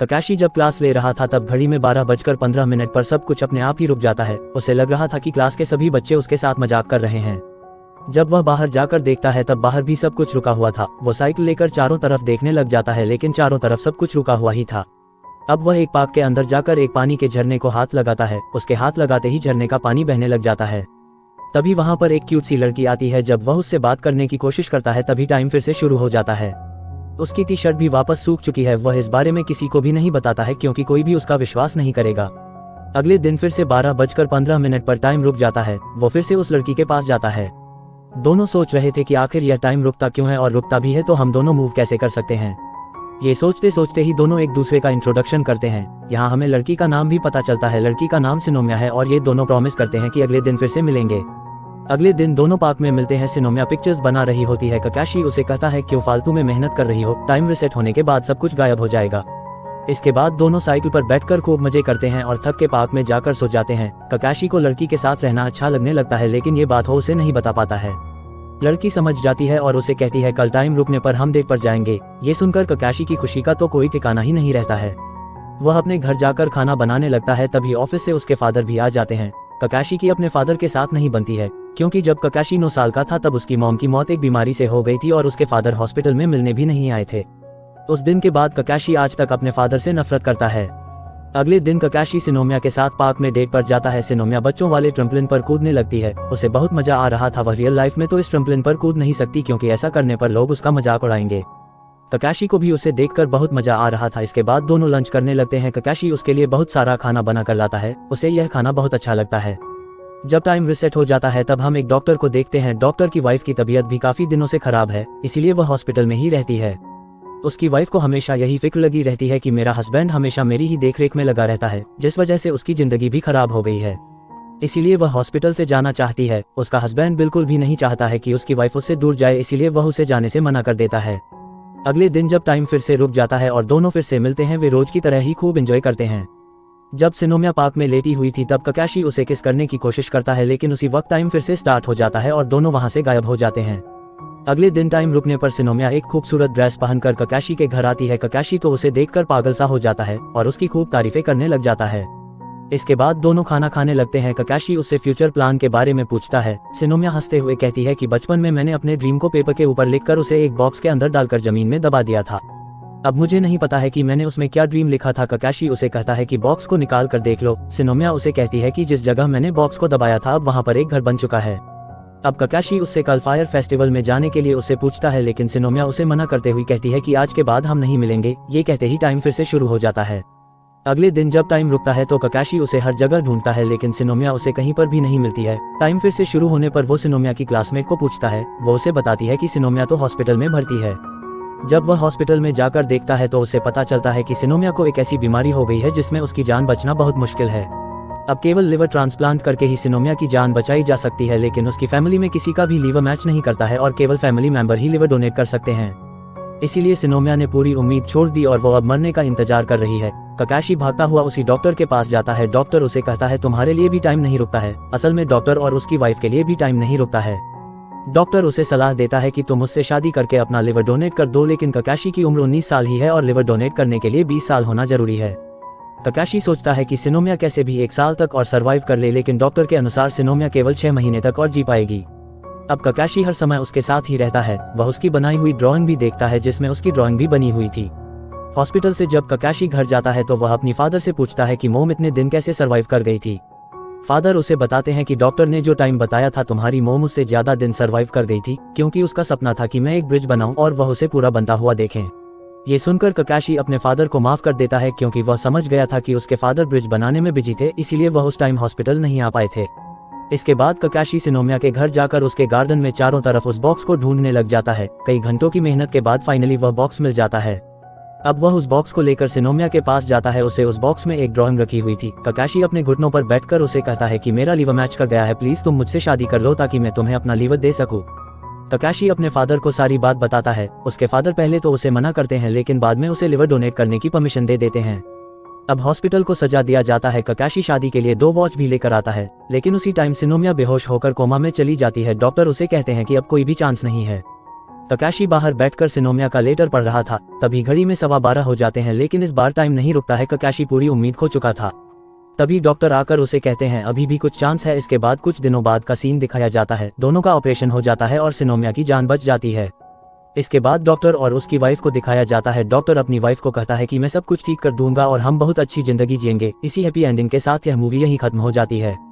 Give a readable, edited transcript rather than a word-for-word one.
ककाशी जब क्लास ले रहा था तब घड़ी में 12:15 पर सब कुछ अपने आप ही रुक जाता है। उसे लग रहा था कि क्लास के सभी बच्चे उसके साथ मजाक कर रहे हैं। जब वह बाहर जाकर देखता है तब बाहर भी सब कुछ रुका हुआ था। वो साइकिल लेकर चारों तरफ देखने लग जाता है, लेकिन चारों तरफ सब कुछ रुका हुआ ही था। अब वह एक पार्क के अंदर जाकर एक पानी के झरने को हाथ लगाता है। उसके हाथ लगाते ही झरने का पानी बहने लग जाता है। तभी वहां पर एक क्यूट सी लड़की आती है। जब वह उससे बात करने की कोशिश करता है तभी टाइम फिर से शुरू हो जाता है। उसकी टी शर्ट भी वापस सूख चुकी है। वह इस बारे में किसी को भी नहीं बताता है क्योंकि कोई भी उसका विश्वास नहीं करेगा। अगले दिन फिर से 12:15 पर टाइम रुक जाता है। वो फिर से उस लड़की के पास जाता है। दोनों सोच रहे थे कि आखिर यह टाइम रुकता क्यों है, और रुकता भी है तो हम दोनों मूव कैसे कर सकते हैं। ये सोचते सोचते ही दोनों एक दूसरे का इंट्रोडक्शन करते हैं। यहाँ हमें लड़की का नाम भी पता चलता है। लड़की का नाम सिनोमिया है और ये दोनों प्रॉमिस करते हैं कि अगले दिन फिर से मिलेंगे। अगले दिन दोनों पार्क में मिलते हैं। सिनोमिया पिक्चर्स बना रही होती है। ककाशी उसे कहता है क्यों फालतू में मेहनत कर रही हो, टाइम रिसेट होने के बाद सब कुछ गायब हो जाएगा। इसके बाद दोनों साइकिल पर बैठकर खूब मजे करते हैं और थक के पार्क में जाकर सो जाते हैं। ककाशी को लड़की के साथ रहना अच्छा लगने लगता है, लेकिन ये बात वो उसे नहीं बता पाता है। लड़की समझ जाती है और उसे कहती है कल टाइम रुकने पर हम डेट पर जाएंगे। ये सुनकर ककाशी की खुशी का तो कोई ठिकाना ही नहीं रहता है। वह अपने घर जाकर खाना बनाने लगता है। तभी ऑफिस से उसके फादर भी आ जाते हैं। ककाशी की अपने फादर के साथ नहीं बनती है, क्योंकि जब ककाशी 9 साल का था तब उसकी मॉम की मौत एक बीमारी से हो गई थी और उसके फादर हॉस्पिटल में मिलने भी नहीं आए थे। उस दिन के बाद ककाशी आज तक अपने फादर से नफरत करता है। अगले दिन ककाशी सिनोमिया के साथ पार्क में डेट पर जाता है। सिनोमिया बच्चों वाले ट्रम्पलिन पर कूदने लगती है। उसे बहुत मजा आ रहा था। वह रियल लाइफ में तो इस ट्रम्पलिन पर कूद नहीं सकती, क्योंकि ऐसा करने पर लोग उसका मजाक उड़ाएंगे। ककाशी को भी उसे देखकर बहुत मजा आ रहा था। इसके बाद दोनों लंच करने लगते हैं। ककाशी उसके लिए बहुत सारा खाना बना कर लाता है। उसे यह खाना बहुत अच्छा लगता है। जब टाइम रिसेट हो जाता है तब हम एक डॉक्टर को देखते हैं। डॉक्टर की वाइफ की तबीयत भी काफी दिनों से खराब है, इसीलिए वह हॉस्पिटल में ही रहती है। उसकी वाइफ को हमेशा यही फिक्र लगी रहती है कि मेरा हस्बैंड हमेशा मेरी ही देखरेख में लगा रहता है, जिस वजह से उसकी जिंदगी भी खराब हो गई है। इसीलिए वह हॉस्पिटल से जाना चाहती है। उसका हस्बैंड बिल्कुल भी नहीं चाहता है कि उसकी वाइफ उससे दूर जाए, इसीलिए वह उसे जाने से मना कर देता है। अगले दिन जब टाइम फिर से रुक जाता है और दोनों फिर से मिलते हैं, वे रोज की तरह ही खूब एंजॉय करते हैं। जब सिनोमिया पार्क में लेटी हुई थी तब ककाशी उसे किस करने की कोशिश करता है, लेकिन उसी वक्त टाइम फिर से स्टार्ट हो जाता है और दोनों वहां से गायब हो जाते हैं। अगले दिन टाइम रुकने पर सिनोमिया एक खूबसूरत ड्रेस पहनकर ककाशी के घर आती है। ककाशी तो उसे देखकर पागल सा हो जाता है और उसकी खूब तारीफें करने लग जाता है। इसके बाद दोनों खाना खाने लगते हैं। ककाशी उससे फ्यूचर प्लान के बारे में पूछता है। सिनोमिया हंसते हुए कहती है कि बचपन में मैंने अपने ड्रीम को पेपर के ऊपर लिखकर उसे एक बॉक्स के अंदर डालकर जमीन में दबा दिया था। अब मुझे नहीं पता है कि मैंने उसमें क्या ड्रीम लिखा था। ककाशी उसे कहता है कि बॉक्स को निकाल कर देख लो। सिनोमिया उसे कहती है कि जिस जगह मैंने बॉक्स को दबाया था अब वहां पर एक घर बन चुका है। अब ककाशी उससे कल फायर फेस्टिवल में जाने के लिए उससे पूछता है, लेकिन सिनोमिया उसे मना करते हुए कहती है कि आज के बाद हम नहीं मिलेंगे। ये कहते ही टाइम फिर से शुरू हो जाता है। अगले दिन जब टाइम रुकता है तो ककाशी उसे हर जगह ढूंढता है, लेकिन सिनोमिया उसे कहीं पर भी नहीं मिलती है। टाइम फिर से शुरू होने पर वो सिनोमिया की क्लासमेट को पूछता है। वो उसे बताती है कि सिनोमिया तो हॉस्पिटल में भर्ती है। जब वह हॉस्पिटल में जाकर देखता है तो उसे पता चलता है कि सिनोमिया को एक ऐसी बीमारी हो गई है जिसमें उसकी जान बचना बहुत मुश्किल है। अब केवल लिवर ट्रांसप्लांट करके ही सिनोमिया की जान बचाई जा सकती है, लेकिन उसकी फैमिली में किसी का भी लीवर मैच नहीं करता है और केवल फैमिली मेंबर ही लिवर डोनेट कर सकते हैं। इसीलिए सिनोमिया ने पूरी उम्मीद छोड़ दी और वो अब मरने का इंतजार कर रही है। ककाशी भागता हुआ उसी डॉक्टर के पास जाता है। डॉक्टर उसे कहता है तुम्हारे लिए भी टाइम नहीं रुकता है। असल में डॉक्टर और उसकी वाइफ के लिए भी टाइम नहीं रुकता है। डॉक्टर उसे सलाह देता है कि तुम मुझसे शादी करके अपना लिवर डोनेट कर दो, लेकिन ककाशी की उम्र 19 साल ही है और लिवर डोनेट करने के लिए 20 साल होना जरूरी है। ककाशी सोचता है कि सिनोमिया कैसे भी 1 साल तक और सरवाइव कर ले, लेकिन डॉक्टर के अनुसार सिनोमिया केवल 6 महीने तक और जी पाएगी। अब ककाशी हर समय उसके साथ ही रहता है। वह उसकी बनाई हुई ड्राइंग भी देखता है जिसमें उसकी ड्राइंग भी बनी हुई थी। हॉस्पिटल से जब ककाशी घर जाता है तो वह अपनी फादर से पूछता है कि मोम इतने दिन कैसे सरवाइव कर गई थी। फादर उसे बताते हैं कि डॉक्टर ने जो टाइम बताया था तुम्हारी मोम उससे ज्यादा दिन सरवाइव कर गई थी, क्योंकि उसका सपना था कि मैं एक ब्रिज बनाऊं और वह उसे पूरा बनता हुआ देखें। ये सुनकर ककाशी अपने फादर को माफ कर देता है, क्योंकि वह समझ गया था कि उसके फादर ब्रिज बनाने में बिजी थे, इसीलिए वह उस टाइम हॉस्पिटल नहीं आ पाए थे। इसके बाद ककाशी सिनोमिया के घर जाकर उसके गार्डन में चारों तरफ उस बॉक्स को ढूंढने लग जाता है। कई घंटों की मेहनत के बाद फाइनली वह बॉक्स मिल जाता है। अब वह उस बॉक्स को लेकर सिनोमिया के पास जाता है। उसे उस बॉक्स में एक ड्राइंग रखी हुई थी। ककाशी अपने घुटनों पर बैठकर उसे कहता है कि मेरा लीवर मैच कर गया है, प्लीज तुम मुझसे शादी कर लो ताकि मैं तुम्हें अपना लीवर दे सकूं। ककाशी अपने फादर को सारी बात बताता है। उसके फादर पहले तो उसे मना करते हैं, लेकिन बाद में उसे लिवर डोनेट करने की परमिशन दे देते हैं। अब हॉस्पिटल को सजा दिया जाता है। ककाशी शादी के लिए 2 वॉच भी लेकर आता है, लेकिन उसी टाइम सिनोमिया बेहोश होकर कोमा में चली जाती है। डॉक्टर उसे कहते हैं कि अब कोई भी चांस नहीं है। तकाशी बाहर बैठकर सिनोमिया का लेटर पढ़ रहा था। तभी घड़ी में 12:15 हो जाते हैं, लेकिन इस बार टाइम नहीं रुकता है। तकाशी पूरी उम्मीद खो चुका था। तभी डॉक्टर आकर उसे कहते हैं अभी भी कुछ चांस है। इसके बाद कुछ दिनों बाद का सीन दिखाया जाता है। दोनों का ऑपरेशन हो जाता है और सिनोमिया की जान बच जाती है। इसके बाद डॉक्टर और उसकी वाइफ को दिखाया जाता है। डॉक्टर अपनी वाइफ को कहता है कि मैं सब कुछ ठीक कर दूंगा और हम बहुत अच्छी जिंदगी जिएंगे। इसी हैप्पी एंडिंग के साथ यह मूवी यहीं खत्म हो जाती है।